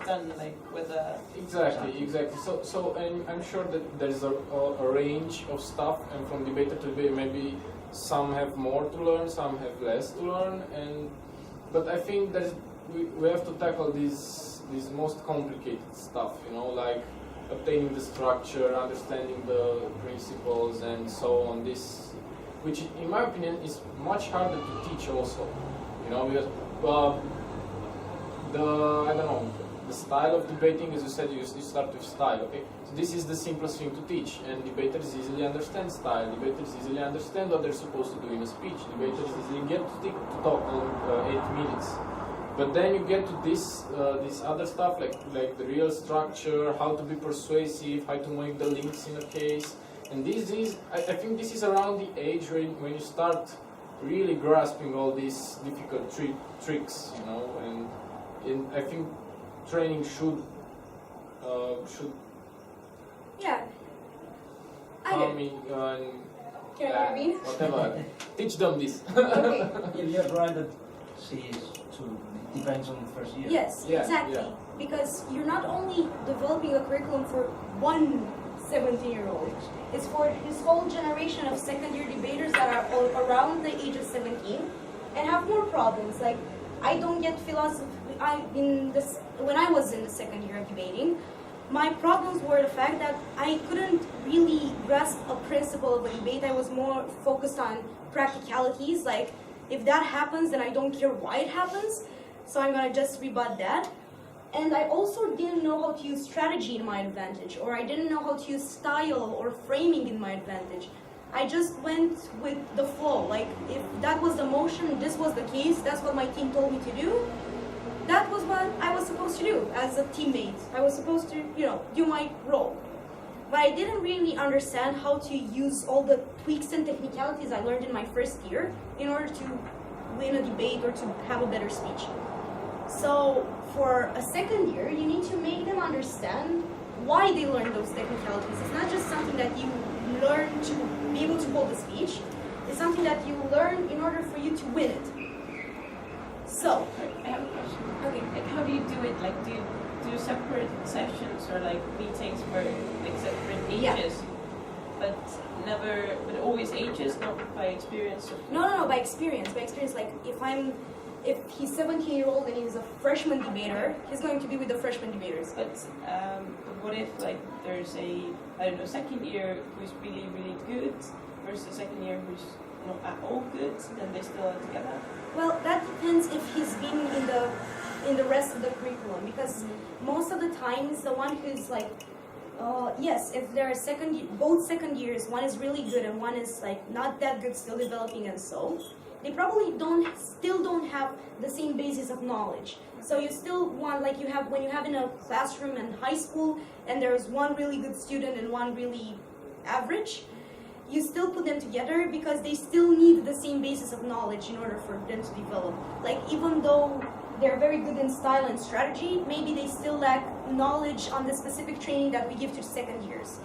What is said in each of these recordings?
done like with a... Exactly. So I'm sure that there's a range of stuff, and from debater to debater, maybe some have more to learn, some have less to learn, but I think we have to tackle these most complicated stuff, like obtaining the structure, understanding the principles, and so on. This, which in my opinion is much harder to teach also, because I don't know, the style of debating, as you said, you start with style, okay? So this is the simplest thing to teach, and debaters easily understand style, debaters easily understand what they're supposed to do in a speech, debaters easily get to talk on 8 minutes. But then you get to this other stuff, like the real structure, how to be persuasive, how to make the links in a case. And this is, I think this is around the age when you start really grasping all these difficult tricks, and I think training should yeah, come in whatever. Teach them this. Okay. You're right that depends on the first year. Yes, exactly. Yeah. Because you're not only developing a curriculum for one 17-year-old, it's for this whole generation of second-year debaters that are all around the age of 17 and have more problems. Like, I don't get philosophy. When I was in the second year of debating, my problems were the fact that I couldn't really grasp a principle of a debate. I was more focused on practicalities, like if that happens, then I don't care why it happens, so I'm gonna just rebut that. And I also didn't know how to use strategy in my advantage, or I didn't know how to use style or framing in my advantage. I just went with the flow, like if that was the motion, this was the case, that's what my team told me to do. That was what I was supposed to do as a teammate. I was supposed to, do my role. But I didn't really understand how to use all the tweaks and technicalities I learned in my first year in order to win a debate or to have a better speech. So for a second year, you need to make them understand why they learned those technicalities. It's not just something that you learn to be able to hold a speech. It's something that you learn in order for you to win it. So, I have a question. Okay. Like, how do you do it? Like, do you do separate sessions or like meetings for like separate ages? Yeah. But always ages, not by experience? No, by experience. By experience, like if he's 17-year-old and he's a freshman debater, he's going to be with the freshman debaters. But what if like there's a second year who's really really good versus a second year who's not at all good, then they still are together? Well, that depends if he's been in the rest of the curriculum, because most of the times the one who's like, yes, if there are both second years, one is really good and one is like not that good, still developing, and so they probably still don't have the same basis of knowledge. So you still want, like when you have in a classroom in high school and there's one really good student and one really average, you still put them together because they still need the same basis of knowledge in order for them to develop. Like, even though they're very good in style and strategy, maybe they still lack knowledge on the specific training that we give to second years.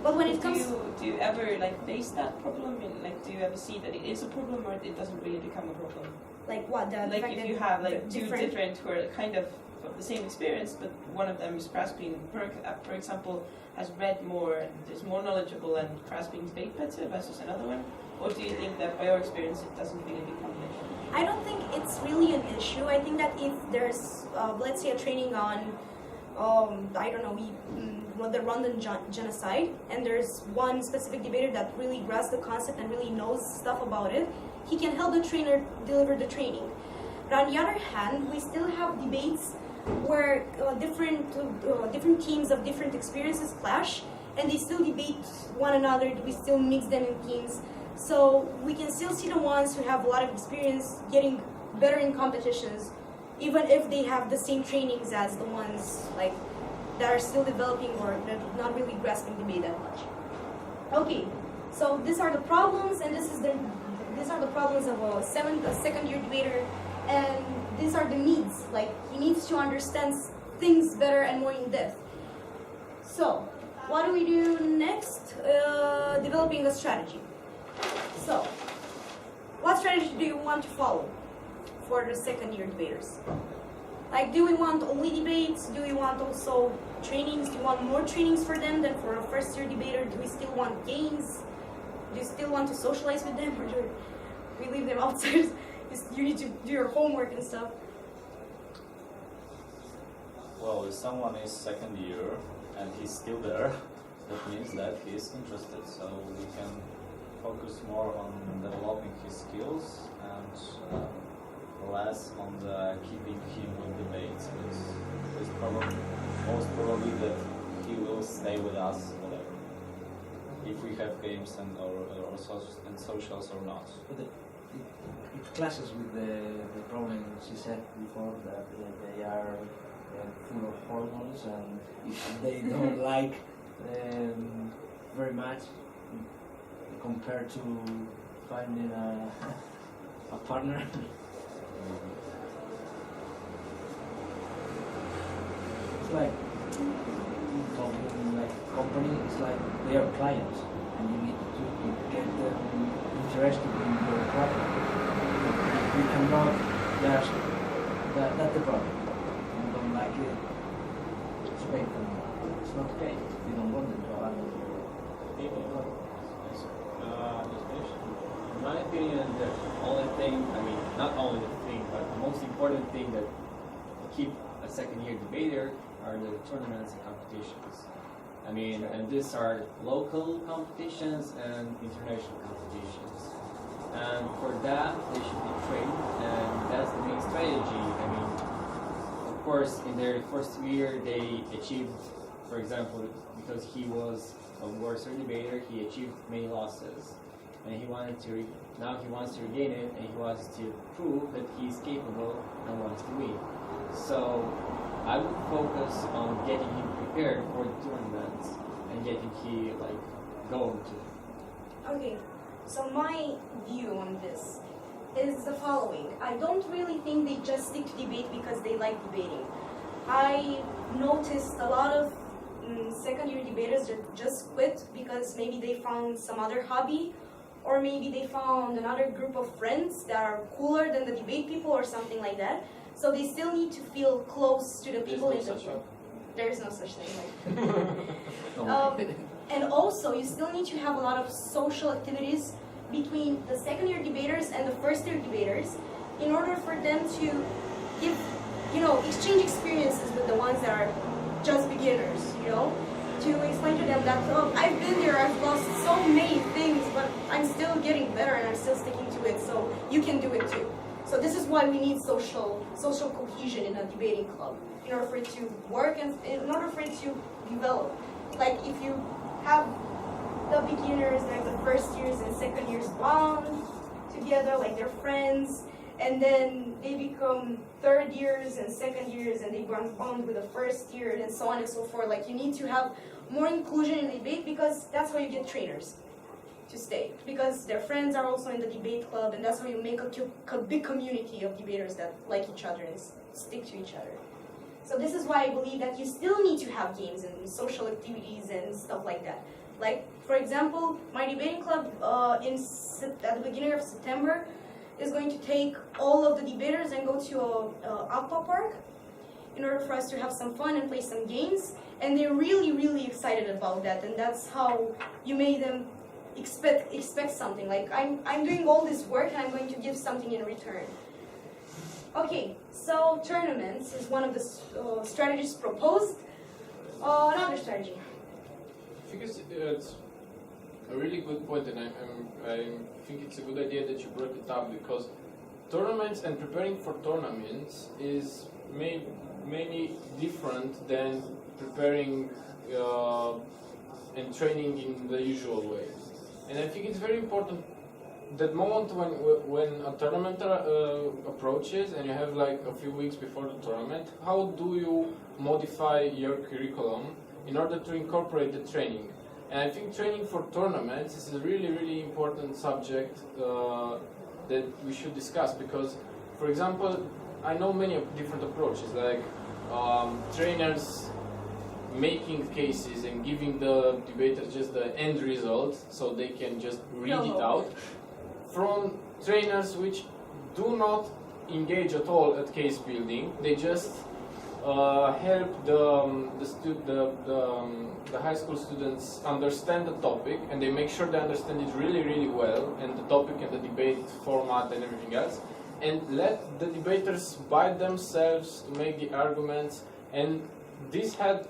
But when it comes... Do you ever like face that problem? Like, do you ever see that it is a problem or it doesn't really become a problem? Like what? Like if you have like two different who are kind of the same experience, but one of them is grasping, for example, has read more and is more knowledgeable and grasping debate better versus another one? Or do you think that by your experience it doesn't really become an issue? I don't think it's really an issue. I think that if there's, let's say, a training on, I don't know, the Rwandan genocide, and there's one specific debater that really grasps the concept and really knows stuff about it, he can help the trainer deliver the training. But on the other hand, we still have debates where different teams of different experiences clash, and they still debate one another. We still mix them in teams, so we can still see the ones who have a lot of experience getting better in competitions, even if they have the same trainings as the ones like that are still developing or that are not really grasping debate that much. Okay, so these are the problems, and these are the problems of a second-year debater. And these are the needs, like he needs to understand things better and more in depth. So, what do we do next? Developing a strategy. So, what strategy do you want to follow for the second-year debaters? Like, do we want only debates? Do we want also trainings? Do we want more trainings for them than for a first-year debater? Do we still want games? Do you still want to socialize with them, or do we leave them outside? You need to do your homework and stuff. Well, if someone is second year and he's still there, that means that he is interested. So we can focus more on developing his skills and less on the keeping him in debates. It's probably most probably that he will stay with us, whatever. If we have games and socials or not. But it clashes with the problem she said before that they are full of hormones, and if they don't like very much compared to finding a partner. It's like talking like company. It's like they are clients, and you need to get them interested in your product. You cannot just that's the problem. You don't like it. It's okay for them. It's not okay. You don't want them to abandon your product. In my opinion, the only thing, not only the thing, but the most important thing that keep a second-year debater are the tournaments and competitions. And these are local competitions and international competitions. And for that, they should be trained, and that's the main strategy. Of course, in their first year, they achieved, for example, because he was a worse debater, he achieved many losses. And now he wants to regain it, and he wants to prove that he's capable and wants to win. So I would focus on getting him prepared for the tournaments and getting him going to. Okay, so my view on this is the following. I don't really think they just stick to debate because they like debating. I noticed a lot of second-year debaters that just quit because maybe they found some other hobby, or maybe they found another group of friends that are cooler than the debate people or something like that. So they still need to feel close to the people in the group. There is no such thing. And also, you still need to have a lot of social activities between the second-year debaters and the first-year debaters in order for them to give, exchange experiences with the ones that are just beginners, to explain to them that, I've been there, I've lost so many things, but I'm still getting better and I'm still sticking to it, so you can do it too. So this is why we need social cohesion in a debating club, in order for it to work and in order for it to develop. Like if you have the beginners, like the first years and second years bond together, like they're friends, and then they become third years and second years and they bond with the first year and so on and so forth. Like you need to have more inclusion in the debate because that's how you get trainers to stay, because their friends are also in the debate club, and that's how you make a big community of debaters that like each other and stick to each other. So this is why I believe that you still need to have games and social activities and stuff like that. Like, for example, my debating club at the beginning of September is going to take all of the debaters and go to a aqua park in order for us to have some fun and play some games. And they're really, really excited about that. And that's how you make them expect something. Like, I'm doing all this work and I'm going to give something in return. Okay, so tournaments is one of the strategies proposed. Another strategy. I think it's a really good point, and I think it's a good idea that you brought it up, because tournaments and preparing for tournaments is mainly different than preparing and training in the usual way. And I think it's very important that moment when a tournament approaches and you have like a few weeks before the tournament, how do you modify your curriculum in order to incorporate the training? And I think training for tournaments is a really, really important subject that we should discuss, because, for example, I know many different approaches, like trainers making cases and giving the debaters just the end result so they can just read it out, from trainers which do not engage at all at case building. They just help the high school students understand the topic, and they make sure they understand it really, really well, and the topic and the debate format and everything else, and let the debaters by themselves to make the arguments. And this had,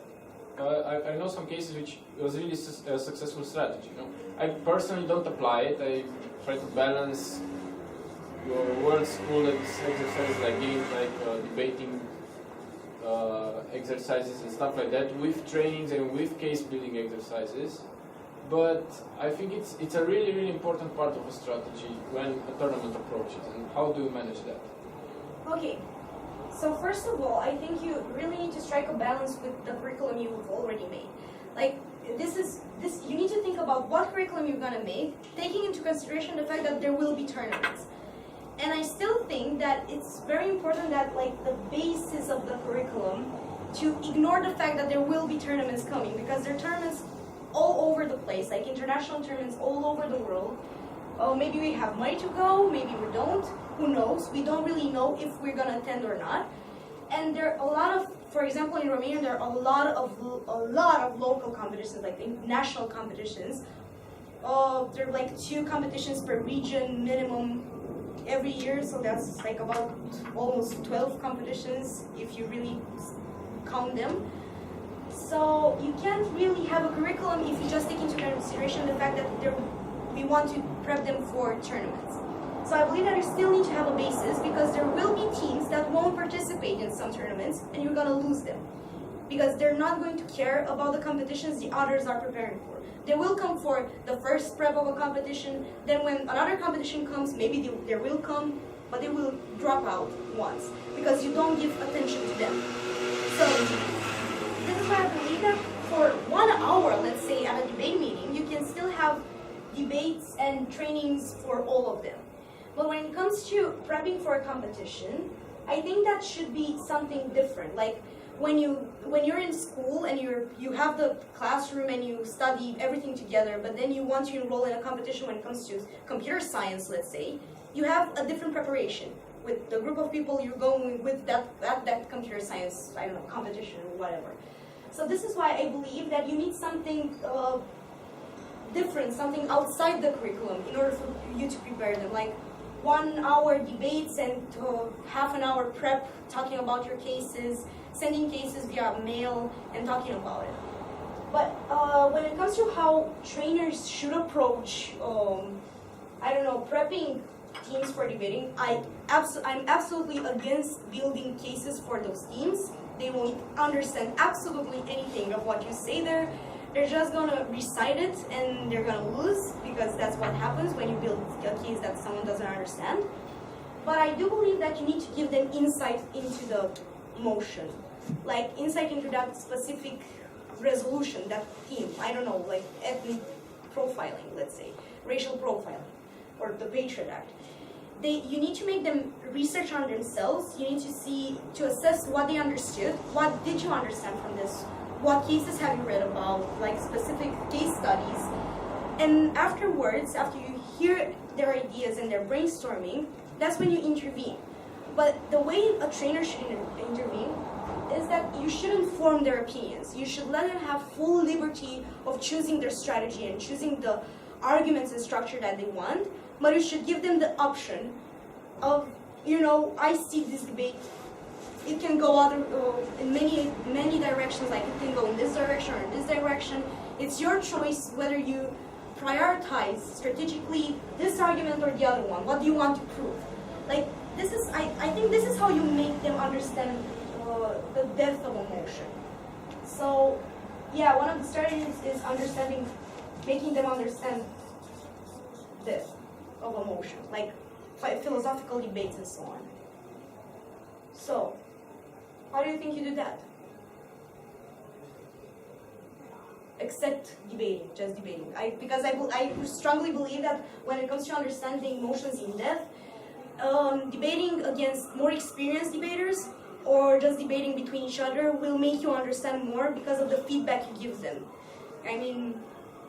I know some cases which was really a successful strategy. You know? I personally don't apply it. I try to balance your world school exercises like games, like debating exercises and stuff like that with trainings and with case building exercises. But I think it's a really, really important part of a strategy when a tournament approaches. And how do you manage that? Okay, so first of all, I think you really need to strike a balance with the curriculum you've already made. Like, you need to think about what curriculum you're gonna make, taking into consideration the fact that there will be tournaments. And I still think that it's very important that, like, the basis of the curriculum, to ignore the fact that there will be tournaments coming, because there are tournaments all over the place, like international tournaments all over the world. Maybe we have money to go, maybe we don't, who knows? We don't really know if we're gonna attend or not. And there are a lot of, for example, in Romania, there are a lot of local competitions, like national competitions. There are like 2 competitions per region minimum every year, so that's like about almost 12 competitions if you really count them. So you can't really have a curriculum if you just take into consideration the fact that we want to prep them for tournaments. So I believe that you still need to have a basis, because there will be teams that won't participate in some tournaments and you're going to lose them, because they're not going to care about the competitions the others are preparing for. They will come for the first prep of a competition, then when another competition comes, maybe they will come, but they will drop out once, because you don't give attention to them. So this is why I believe that for 1 hour, let's say at a debate meeting, you can still have debates and trainings for all of them. But when it comes to prepping for a competition, I think that should be something different. Like when you're in school and you have the classroom and you study everything together, but then you want to enroll in a competition when it comes to computer science, let's say, you have a different preparation with the group of people you're going with that computer science, I don't know, competition or whatever. So this is why I believe that you need something different, something outside the curriculum in order for you to prepare them. Like 1 hour debates and half an hour prep, talking about your cases, sending cases via mail and talking about it. But when it comes to how trainers should approach, I don't know, prepping teams for debating, I'm absolutely against building cases for those teams. They won't understand absolutely anything of what you say there. They're just gonna recite it and they're gonna lose, because that's what happens when you build a case that someone doesn't understand. But I do believe that you need to give them insight into the motion, like insight into that specific resolution, that theme. I don't know, like ethnic profiling, let's say, racial profiling, or the Patriot Act. You need to make them research on themselves. You need to assess what they understood. What did you understand from this? What cases have you read about, like specific case studies? And afterwards, after you hear their ideas and their brainstorming, that's when you intervene. But the way a trainer should intervene is that you shouldn't form their opinions. You should let them have full liberty of choosing their strategy and choosing the arguments and structure that they want, but you should give them the option of, I see this debate, it can go in many directions, like it can go in this direction or in this direction. It's your choice whether you prioritize strategically this argument or the other one. What do you want to prove? Like, I think this is how you make them understand the depth of emotion. So, yeah, one of the strategies is making them understand depth of emotion, like philosophical debates and so on. So, how do you think you do that? Except debating, just debating. Because I strongly believe that when it comes to understanding emotions in depth, debating against more experienced debaters or just debating between each other will make you understand more because of the feedback you give them. I mean,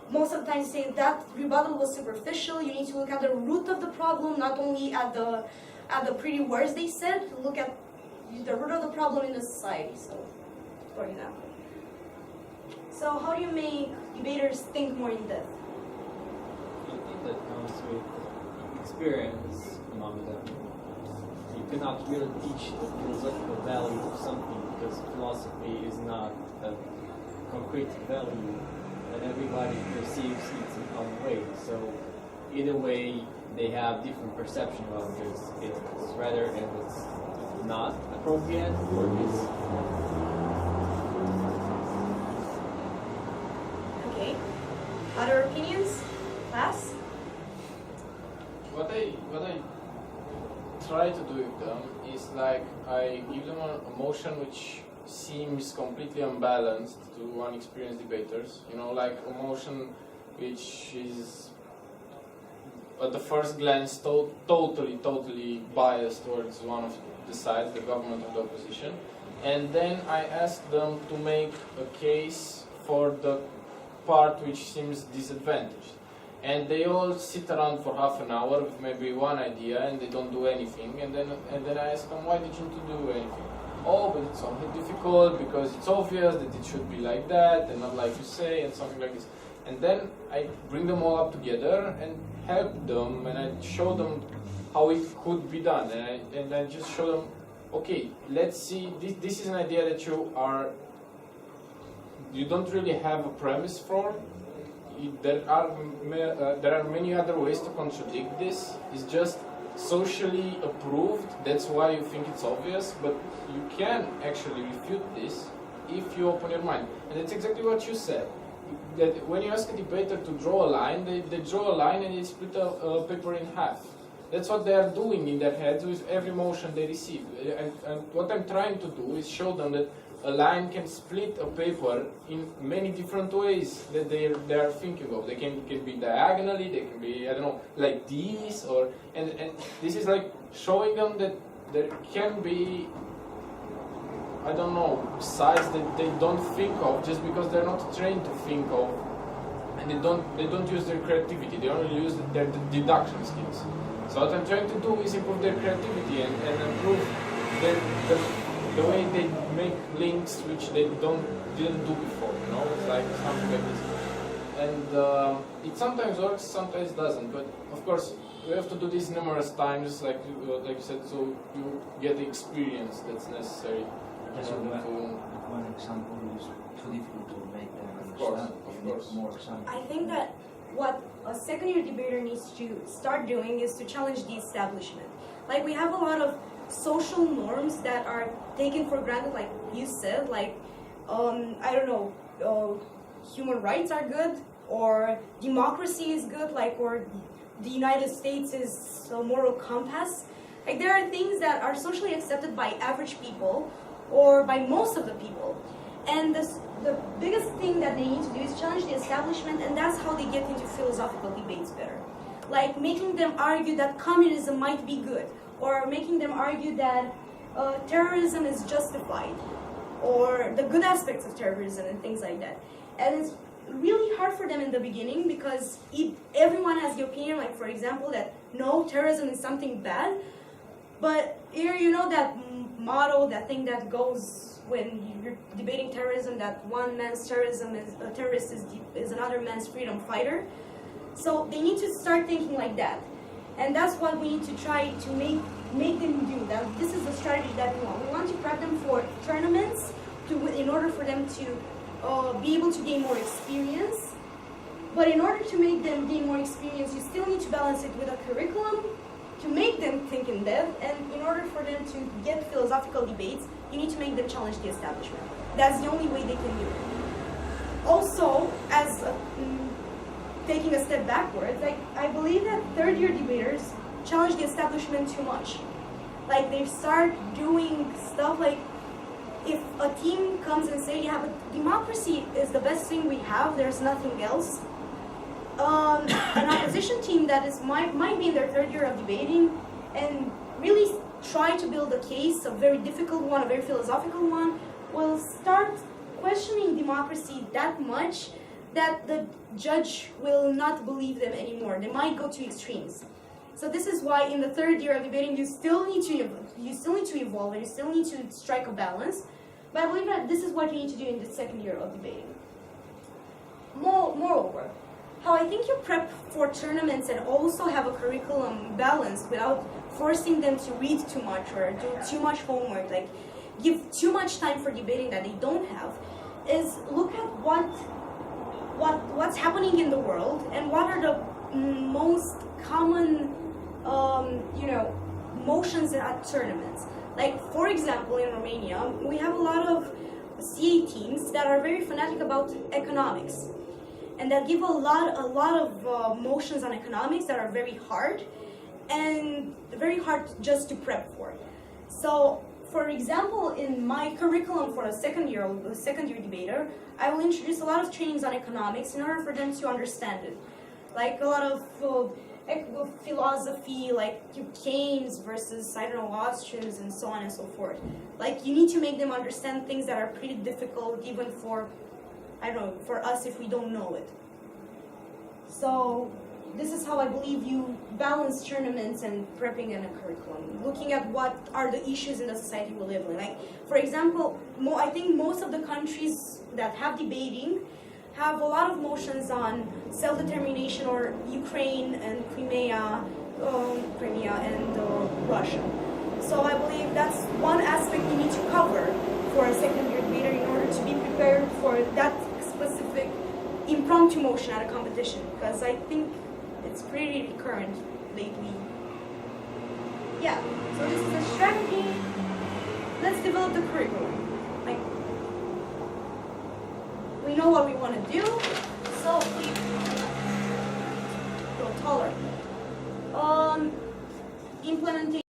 most of the time say that rebuttal was superficial. You need to look at the root of the problem, not only at the at the pretty words they said, look at the root of the problem in the society. So, for example. So how do you make debaters think more in depth? I think that comes with experience among them. You cannot really teach the philosophical value of something because philosophy is not a concrete value that everybody perceives it in their own way. So either way, they have different perception about this. It's rather if it's not appropriate or it's Okay. Other opinions? Class? What I try to do with them is like I give them an emotion which seems completely unbalanced to unexperienced debaters. You know, like emotion which is at the first glance totally biased towards one of the sides, the government or the opposition. And then I ask them to make a case for the part which seems disadvantaged. And they all sit around for half an hour with maybe one idea and they don't do anything. And then I ask them, why didn't you do anything? Oh, but it's only difficult because it's obvious that it should be like that and not like you say and something like this. And then I bring them all up together and help them and I show them how it could be done. And I just show them, okay, let's see, this is an idea that you don't really have a premise for. There are many other ways to contradict this. It's just socially approved. That's why you think it's obvious. But you can actually refute this if you open your mind. And that's exactly what you said. That when you ask a debater to draw a line, they draw a line and they split a paper in half. That's what they are doing in their heads with every motion they receive. And what I'm trying to do is show them that a line can split a paper in many different ways that they are thinking of. They can be diagonally, they can be, I don't know, like this, or and this is like showing them that there can be, I don't know, sides that they don't think of just because they're not trained to think of, and they don't use their creativity. They only use their deduction skills. So what I'm trying to do is improve their creativity and improve the way they make links which they didn't do before, you know, it's like something like this. And it sometimes works, sometimes doesn't, but of course we have to do this numerous times, like you said, so you get the experience that's necessary. Just one example is too difficult to make them understand. Of course. More examples. I think that what a second-year debater needs to start doing is to challenge the establishment. Like, we have a lot of social norms that are taken for granted, like you said, like, I don't know, human rights are good, or democracy is good, like, or the United States is a moral compass. Like, there are things that are socially accepted by average people, or by most of the people. And the biggest thing that they need to do is challenge the establishment, and that's how they get into philosophical debates better. Like making them argue that communism might be good, or making them argue that terrorism is justified, or the good aspects of terrorism and things like that. And it's really hard for them in the beginning because everyone has the opinion, like for example, that no, terrorism is something bad. But here, you know that motto, that thing that goes when you're debating terrorism, that one man's terrorism is a terrorist is another man's freedom fighter. So they need to start thinking like that, and that's what we need to try to make them do. That this is the strategy that we want. We want to prep them for tournaments in order for them to be able to gain more experience. But in order to make them gain more experience, you still need to balance it with a curriculum to make them think in depth, and in order for them to get philosophical debates, you need to make them challenge the establishment. That's the only way they can do it. Also, as taking a step backwards, like I believe that third-year debaters challenge the establishment too much. Like they start doing stuff like, if a team comes and say, yeah, but democracy is the best thing we have, there's nothing else. An opposition team that might be in their third year of debating and really try to build a case, a very difficult one, a very philosophical one, will start questioning democracy that much that the judge will not believe them anymore. They might go to extremes. So this is why in the third year of debating you still need to evolve and you still need to strike a balance. But I believe that this is what you need to do in the second year of debating. Moreover, how I think you prep for tournaments and also have a curriculum balanced without forcing them to read too much or do too much homework, like give too much time for debating that they don't have, is look at what's happening in the world and what are the most common motions at tournaments. Like, for example, in Romania, we have a lot of CA teams that are very fanatic about economics, and that give a lot of motions on economics that are very hard just to prep for. So, for example, in my curriculum for a second year debater, I will introduce a lot of trainings on economics in order for them to understand it, like a lot of philosophy, like Keynes versus, I don't know, Austrians and so on and so forth. Like, you need to make them understand things that are pretty difficult even for, I don't know, for us if we don't know it. So this is how I believe you balance tournaments and prepping in a curriculum, looking at what are the issues in the society we live in. Like, for example, I think most of the countries that have debating have a lot of motions on self-determination, or Ukraine and Crimea and Russia. So I believe that's one aspect you need to cover for a second-year debater in order to be prepared for that specific impromptu motion at a competition, because I think it's pretty recurrent lately. Yeah, so this is a strategy. Let's develop the curriculum. Like, we know what we want to do, so we will tolerate. Implementation.